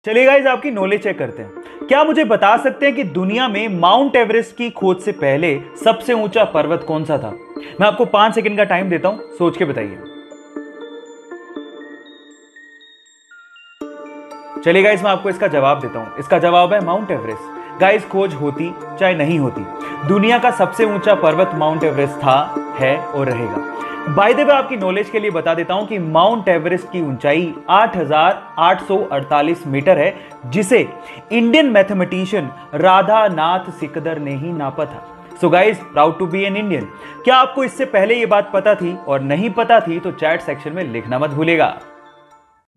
चलिए गाइस, आपकी knowledge check करते हैं। क्या मुझे बता सकते हैं कि दुनिया में माउंट एवरेस्ट की खोज से पहले सबसे ऊंचा पर्वत कौन सा था? मैं आपको 5 सेकंड का टाइम देता हूं, सोच के बताइए। चलिए गाइस, मैं आपको इसका जवाब देता हूं। इसका जवाब है माउंट एवरेस्ट। गाइस, खोज होती चाहे नहीं होती, दुनिया का सबसे ऊंचा पर्वत माउंट एवरेस्ट था, है और रहेगा। बाय द वे, आपकी नॉलेज के लिए बता देता हूं कि माउंट एवरेस्ट की ऊंचाई 8,848 मीटर है, जिसे इंडियन मैथमेटिशियन राधा नाथ सिकदर ने ही नापा था। So guys, proud to be an Indian. क्या आपको इससे पहले ये बात पता थी? और नहीं पता थी तो चैट सेक्शन में लिखना मत भूलेगा।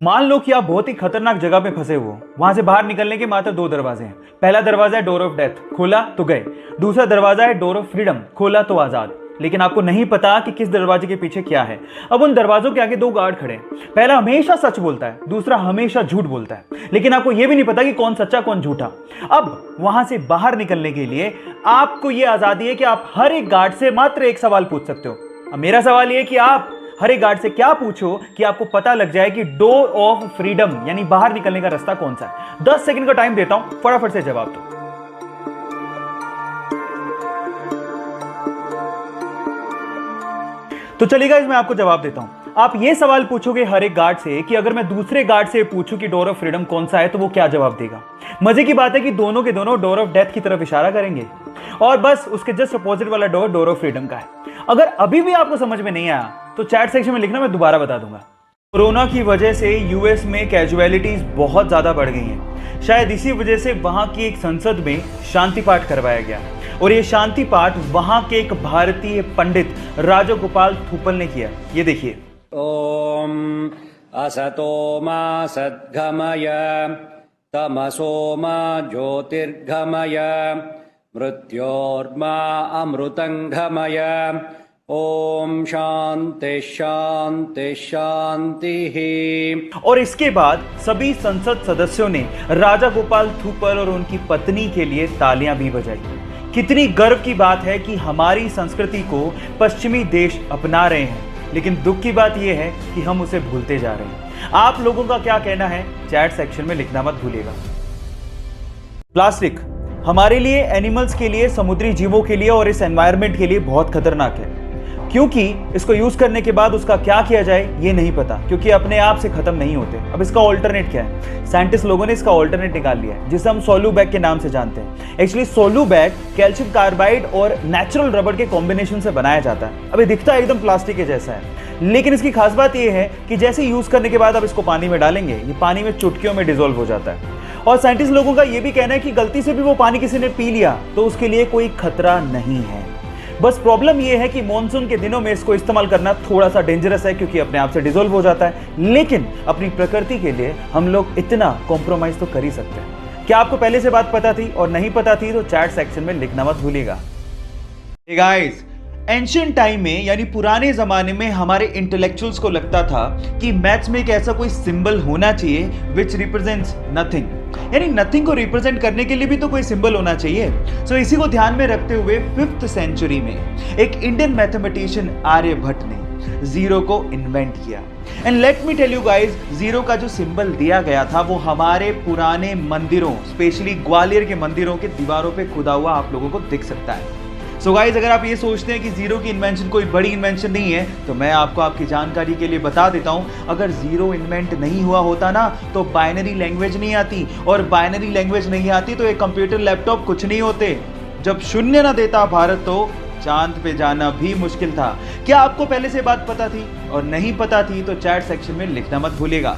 मान लो कि आप बहुत ही खतरनाक जगह पे फंसे हो। वहां से बाहर निकलने के मात्र 2 दरवाजे हैं। पहला दरवाजा है डोर ऑफ डेथ, खोला तो गए। दूसरा दरवाजा है डोर ऑफ फ्रीडम, खोला तो आजाद। लेकिन आपको नहीं पता कि किस दरवाजे के पीछे क्या है। अब उन दरवाजों के आगे 2 गार्ड खड़े हैं। पहला हमेशा सच बोलता है, दूसरा हमेशा झूठ बोलता है। लेकिन आपको यह भी नहीं पता कि कौन सच्चा कौन झूठा। अब वहां से बाहर निकलने के लिए आपको यह आजादी है कि आप हर एक गार्ड से मात्र एक सवाल पूछ सकते हो। अब मेरा सवाल यह है कि आप हर एक गार्ड से क्या पूछो कि आपको पता लग जाए कि डोर ऑफ फ्रीडम यानी बाहर निकलने का रास्ता कौन सा है। 10 सेकंड का टाइम देता हूं, फटाफट से जवाब दो। तो चलिए गाइस, मैं आपको जवाब देता हूं। आप ये सवाल पूछोगे हर एक गार्ड से कि अगर मैं दूसरे गार्ड से पूछूं कि डोर ऑफ फ्रीडम कौन सा है तो वो क्या जवाब देगा। मजे की बात है कि दोनों के दोनों डोर ऑफ डेथ की तरफ इशारा करेंगे और बस उसके जस्ट अपोजिट वाला डोर डोर ऑफ फ्रीडम का है। अगर अभी भी आपको समझ में नहीं आया तो चैट सेक्शन में लिखना, मैं दोबारा बता दूंगा। कोरोना की वजह से यूएस में कैजुअलिटीज बहुत ज्यादा बढ़ गई हैं। शायद इसी वजह से वहां की एक संसद में शांति पाठ करवाया गया और ये शांति पाठ वहां के एक भारतीय पंडित राजगोपाल थूपल ने किया। ये देखिए। ओम असतो मा सद्गमय तमसो मा ज्योतिर्गमय मृत्योर्मा अमृतंगमय ओम शांति शांति शांति। और इसके बाद सभी संसद सदस्यों ने राजा गोपाल थूपल और उनकी पत्नी के लिए तालियां भी बजाई। कितनी गर्व की बात है कि हमारी संस्कृति को पश्चिमी देश अपना रहे हैं, लेकिन दुख की बात यह है कि हम उसे भूलते जा रहे हैं। आप लोगों का क्या कहना है? चैट सेक्शन में लिखना मत भूलिएगा। प्लास्टिक हमारे लिए, एनिमल्स के लिए, समुद्री जीवों के लिए और इस एनवायरनमेंट के लिए बहुत खतरनाक है, क्योंकि इसको यूज करने के बाद उसका क्या किया जाए ये नहीं पता, क्योंकि अपने आप से खत्म नहीं होते। अब इसका ऑल्टरनेट क्या है? साइंटिस्ट लोगों ने इसका ऑल्टरनेट निकाल लिया है, जिसे हम सोलू बैग के नाम से जानते हैं। एक्चुअली सोलू बैग कैल्शियम कार्बाइड और नेचुरल रबर के कॉम्बिनेशन से बनाया जाता है। अब ये दिखता है एकदम प्लास्टिक के जैसा है, लेकिन इसकी खास बात यह है कि जैसे यूज करने के बाद आप इसको पानी में डालेंगे, ये पानी में चुटकियों में डिसॉल्व हो जाता है। और साइंटिस्ट लोगों का यह भी कहना है कि गलती से भी वो पानी किसी ने पी लिया तो उसके लिए कोई खतरा नहीं है। बस प्रॉब्लम यह है कि मॉनसून के दिनों में इसको इस्तेमाल करना थोड़ा सा डेंजरस है, क्योंकि अपने आप से डिसॉल्व हो जाता है। लेकिन अपनी प्रकृति के लिए हम लोग इतना कॉम्प्रोमाइज तो कर ही सकते हैं। क्या आपको पहले से बात पता थी? और नहीं पता थी तो चैट सेक्शन में लिखना मत भूलिएगा। हे गाइस, एंशिएंट टाइम में यानी पुराने जमाने में हमारे इंटेलेक्चुअल्स को लगता था कि मैथ्स में एक ऐसा कोई सिंबल होना चाहिए विच रिप्रेजेंट्स नथिंग, यानी नथिंग को रिप्रेजेंट करने के लिए भी तो कोई सिंबल होना चाहिए। सो इसी को ध्यान में रखते हुए 5th सेंचुरी में एक इंडियन मैथमेटिशियन आर्यभट्ट ने जीरो को इन्वेंट किया। And let me tell you guys, zero का जो सिंबल दिया गया था वो हमारे पुराने मंदिरों, स्पेशली ग्वालियर के मंदिरों के दीवारों पे खुदा हुआ आप लोगों को दिख सकता है। सो गाइस, अगर आप ये सोचते हैं कि जीरो की इन्वेंशन कोई बड़ी इन्वेंशन नहीं है, तो मैं आपको आपकी जानकारी के लिए बता देता हूं, अगर जीरो इन्वेंट नहीं हुआ होता ना तो बाइनरी लैंग्वेज नहीं आती, और बाइनरी लैंग्वेज नहीं आती तो एक कंप्यूटर लैपटॉप कुछ नहीं होते। जब शून्य ना देता भारत तो चांद पे जाना भी मुश्किल था। क्या आपको पहले से बात पता थी? और नहीं पता थी तो चैट सेक्शन में लिखना मत भूलिएगा।